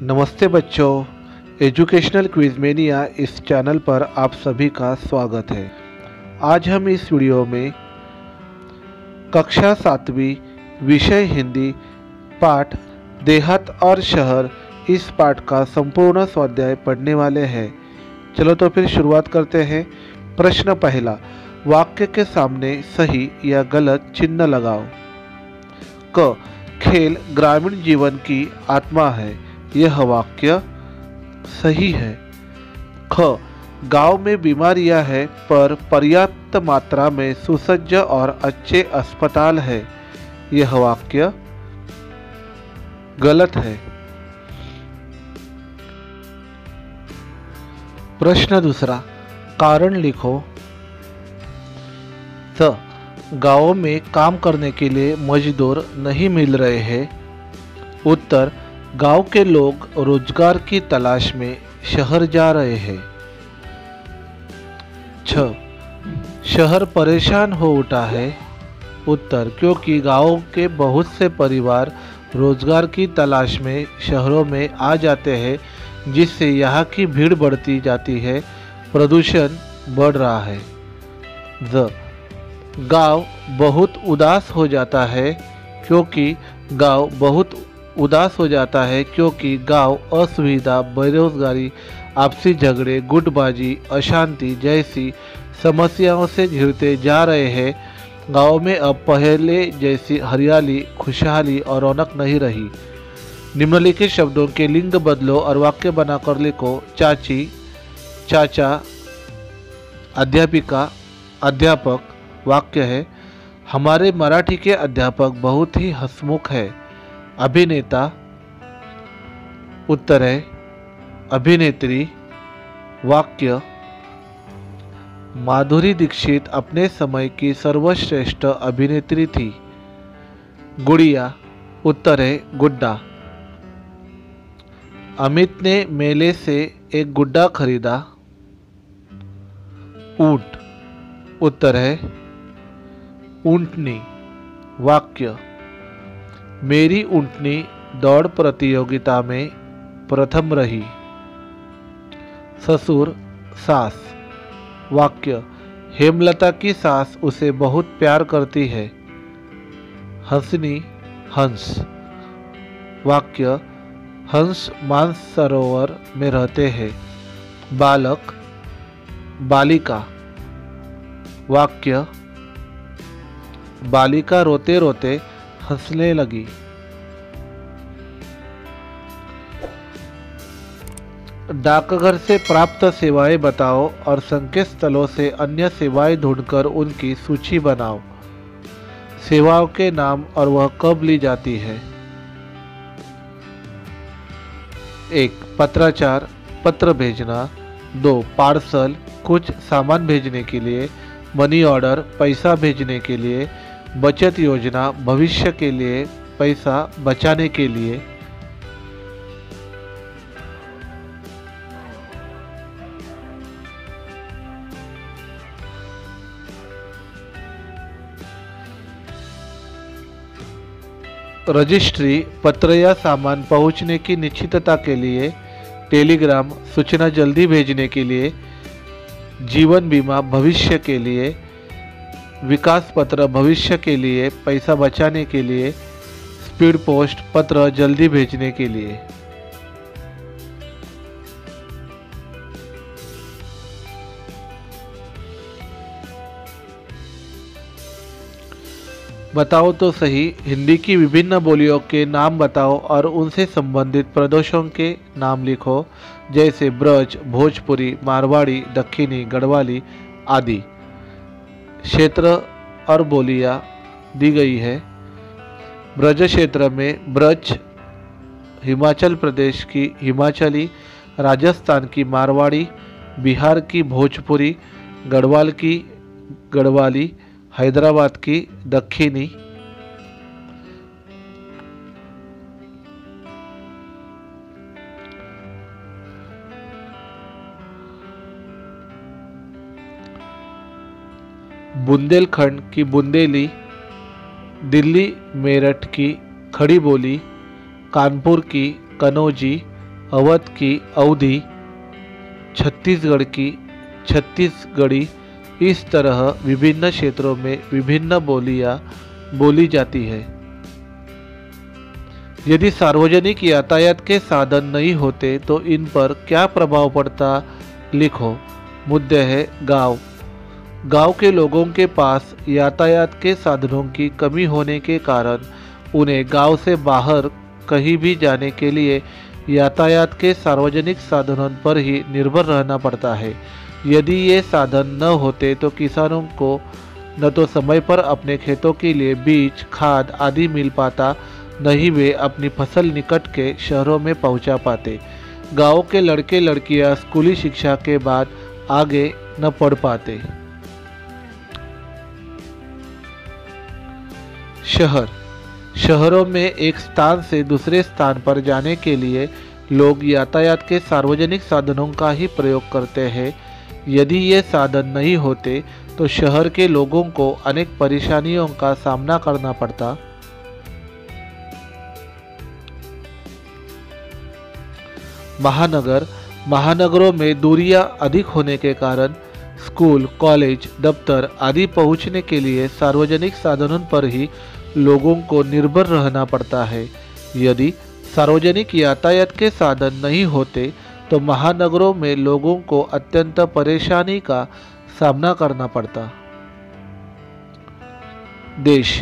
नमस्ते बच्चों, educational quiz mania इस चैनल पर आप सभी का स्वागत है। आज हम इस वीडियो में कक्षा 7वीं विषय हिंदी पाठ देहात और शहर इस पाठ का संपूर्ण स्वाध्याय पढ़ने वाले हैं। चलो तो फिर शुरुआत करते हैं। प्रश्न पहला, वाक्य के सामने सही या गलत चिन्ह लगाओ। क, खेल ग्रामीण जीवन की आत्मा है। यह वाक्य सही है। ख, गांव में बीमारियां हैं पर पर्याप्त मात्रा में सुसज्ज और अच्छे अस्पताल है। यह वाक्य गलत है। प्रश्न दूसरा, कारण लिखो। स, गांव में काम करने के लिए मजदूर नहीं मिल रहे हैं। उत्तर, गांव के लोग रोजगार की तलाश में शहर जा रहे हैं। 6, शहर परेशान हो उठा है। उत्तर, क्योंकि गांव के बहुत से परिवार रोजगार की तलाश में शहरों में आ जाते हैं, जिससे यहाँ की भीड़ बढ़ती जाती है, प्रदूषण बढ़ रहा है। ज, गांव बहुत उदास हो जाता है क्योंकि गांव असुविधा, बेरोजगारी, आपसी झगड़े, गुटबाजी, अशांति जैसी समस्याओं से घिरते जा रहे हैं। गांव में अब पहले जैसी हरियाली, खुशहाली और रौनक नहीं रही। निम्नलिखित शब्दों के लिंग बदलो और वाक्य बनाकर लिखो। चाची, चाचा, अध्यापिका, अध्यापक। वाक्य है, हमारे मराठी के अध्यापक बहुत ही हंसमुख है। अभिनेता। उत्तर है अभिनेत्री। वाक्य, माधुरी दीक्षित अपने समय की सर्वश्रेष्ठ अभिनेत्री थी। गुड़िया। उत्तर है गुड्डा। अमित ने मेले से एक गुड्डा खरीदा। ऊंट। उत्तर है ऊंटनी। वाक्य, मेरी ऊंटनी दौड़ प्रतियोगिता में प्रथम रही। ससुर, सास। वाक्य, हेमलता की सास उसे बहुत प्यार करती है। हंसनी, हंस। वाक्य, हंस मानसरोवर में रहते हैं। बालक, बालिका। वाक्य, बालिका रोते रोते हंसने लगी। डाकघर से प्राप्त सेवाएं बताओ और संकेत स्थलों से अन्य सेवाएं ढूंढकर उनकी सूची बनाओ। सेवाओं के नाम और वह कब ली जाती है। 1, पत्राचार, पत्र भेजना। 2, पार्सल, कुछ सामान भेजने के लिए। मनी ऑर्डर, पैसा भेजने के लिए। बचत योजना, भविष्य के लिए पैसा बचाने के लिए। रजिस्ट्री, पत्र या सामान पहुंचने की निश्चितता के लिए। टेलीग्राम, सूचना जल्दी भेजने के लिए। जीवन बीमा, भविष्य के लिए। विकास पत्र, भविष्य के लिए पैसा बचाने के लिए। स्पीड पोस्ट, पत्र जल्दी भेजने के लिए। बताओ तो सही, हिंदी की विभिन्न बोलियों के नाम बताओ और उनसे संबंधित प्रदेशों के नाम लिखो, जैसे ब्रज, भोजपुरी, मारवाड़ी, दक्षिणी, गढ़वाली आदि। क्षेत्र और बोलियां दी गई है। ब्रज क्षेत्र में ब्रज, हिमाचल प्रदेश की हिमाचली, राजस्थान की मारवाड़ी, बिहार की भोजपुरी, गढ़वाल की गढ़वाली, हैदराबाद की दक्षिणी। बुंदेलखंड की बुंदेली, दिल्ली मेरठ की खड़ी बोली, कानपुर की कनौजी, अवध की अवधी, छत्तीसगढ़ की छत्तीसगढ़ी। इस तरह विभिन्न क्षेत्रों में विभिन्न बोलियां बोली जाती है। यदि सार्वजनिक यातायात के साधन नहीं होते तो इन पर क्या प्रभाव पड़ता, लिखो। मुद्दे है गांव। गांव के लोगों के पास यातायात के साधनों की कमी होने के कारण उन्हें गांव से बाहर कहीं भी जाने के लिए यातायात के सार्वजनिक साधनों पर ही निर्भर रहना पड़ता है। यदि ये साधन न होते तो किसानों को न तो समय पर अपने खेतों के लिए बीज, खाद आदि मिल पाता, न ही वे अपनी फसल निकट के शहरों में पहुंचा पाते। गांव के लड़के लड़कियां स्कूली शिक्षा के बाद आगे न पढ़ पाते। शहरों में एक स्थान से दूसरे स्थान पर जाने के लिए लोग यातायात के सार्वजनिक साधनों का ही प्रयोग करते हैं। यदि ये साधन नहीं होते तो शहर के लोगों को अनेक परेशानियों का सामना करना पड़ता। महानगरों में दूरियां अधिक होने के कारण स्कूल, कॉलेज, दफ्तर आदि पहुंचने के लिए सार्वजनिक साधनों पर ही लोगों को निर्भर रहना पड़ता है। यदि सार्वजनिक यातायात के साधन नहीं होते तो महानगरों में लोगों को अत्यंत परेशानी का सामना करना पड़ता। देश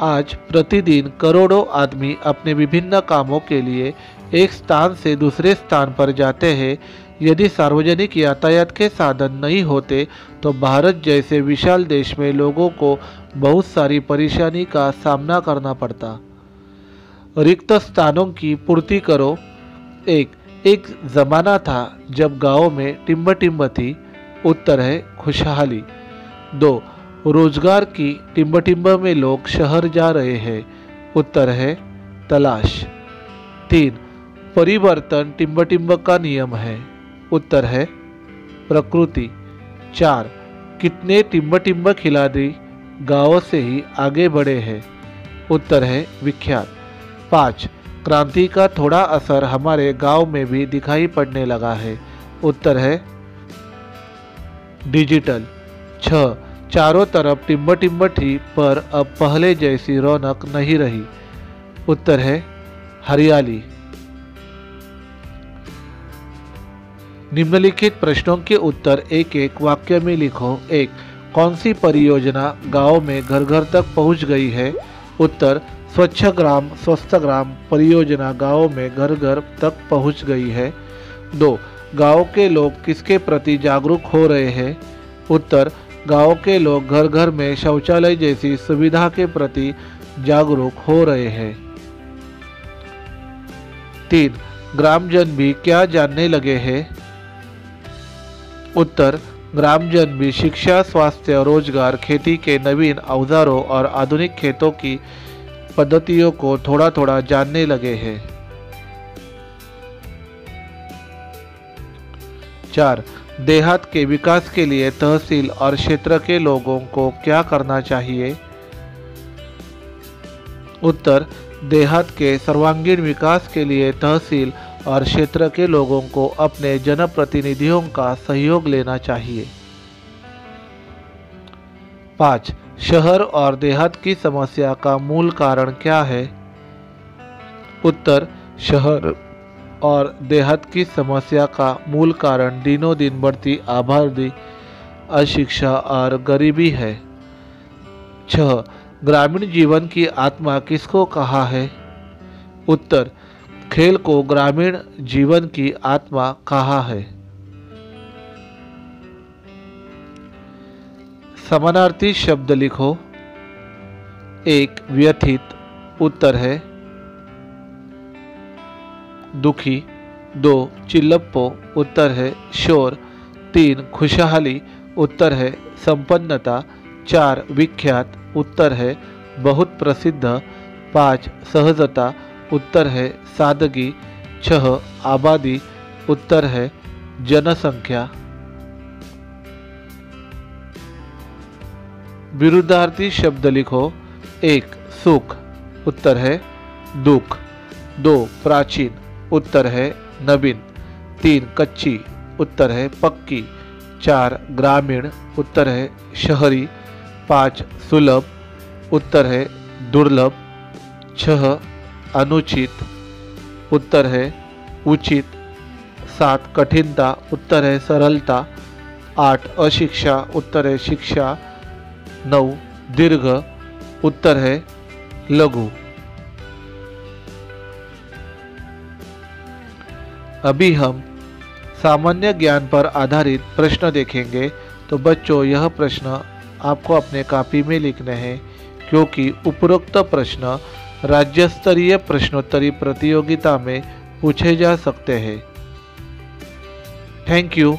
आज प्रतिदिन करोड़ों आदमी अपने विभिन्न कामों के लिए एक स्थान से दूसरे स्थान पर जाते हैं। यदि सार्वजनिक यातायात के साधन नहीं होते तो भारत जैसे विशाल देश में लोगों को बहुत सारी परेशानी का सामना करना पड़ता। रिक्त स्थानों की पूर्ति करो। एक ज़माना था जब गाँव में टिम्ब थी। उत्तर है खुशहाली। 2. रोजगार की टिम्ब में लोग शहर जा रहे हैं। उत्तर है तलाश। 3. परिवर्तन टिम्ब का नियम है। उत्तर है प्रकृति। 4. कितने टिम्ब खिलाड़ी गाँव से ही आगे बढ़े हैं। उत्तर है विख्यात। 5. क्रांति का थोड़ा असर हमारे गांव में भी दिखाई पड़ने लगा है। उत्तर है डिजिटल। 6. चारों तरफ टिम्ब थी पर अब पहले जैसी रौनक नहीं रही। उत्तर है हरियाली। निम्नलिखित प्रश्नों के उत्तर एक एक वाक्य में लिखो। 1. कौन सी परियोजना गांव में घर घर तक पहुंच गई है। उत्तर स्वच्छ ग्राम स्वस्थ ग्राम परियोजना गांव में घर घर तक पहुंच गई है। 2. गांव के लोग किसके प्रति जागरूक हो रहे हैं। उत्तर गांव के लोग घर घर में शौचालय जैसी सुविधा के प्रति जागरूक हो रहे हैं। 3. ग्रामजन भी क्या जानने लगे हैं। उत्तर ग्रामजन भी शिक्षा, स्वास्थ्य, रोजगार, खेती के नवीन औजारों और आधुनिक खेतों की पद्धतियों को थोड़ा थोड़ा जानने लगे हैं। 4. देहात के विकास के लिए तहसील और क्षेत्र के लोगों को क्या करना चाहिए। उत्तर देहात के सर्वांगीण विकास के लिए तहसील और क्षेत्र के लोगों को अपने जनप्रतिनिधियों का सहयोग लेना चाहिए। 5. शहर और देहात की समस्या का मूल कारण क्या है। उत्तर शहर और देहात की समस्या का मूल कारण दिनों दिन बढ़ती आबादी, अशिक्षा और गरीबी है। 6. ग्रामीण जीवन की आत्मा किसको कहा है। उत्तर खेल को ग्रामीण जीवन की आत्मा कहा है। समानार्थी शब्द लिखो। 1. व्यथित। उत्तर है दुखी। 2. चिल्लप्पो। उत्तर है शोर। 3. खुशहाली। उत्तर है संपन्नता। 4. विख्यात। उत्तर है बहुत प्रसिद्ध। 5. सहजता। उत्तर है सादगी। 6. आबादी। उत्तर है जनसंख्या। विरुद्धार्थी शब्द लिखो। 1. सुख। उत्तर है दुख। 2. प्राचीन। उत्तर है नवीन। 3 कच्ची, उत्तर है पक्की। 4 ग्रामीण, उत्तर है शहरी। 5 सुलभ, उत्तर है दुर्लभ। 6 अनुचित, उत्तर है उचित। 7 कठिनता, उत्तर है सरलता। 8 अशिक्षा, उत्तर है शिक्षा। 9 दीर्घ, उत्तर है लघु। अभी हम सामान्य ज्ञान पर आधारित प्रश्न देखेंगे। तो बच्चों, यह प्रश्न आपको अपने कॉपी में लिखने हैं, क्योंकि उपरोक्त प्रश्न राज्य स्तरीय प्रश्नोत्तरी प्रतियोगिता में पूछे जा सकते हैं। Thank you.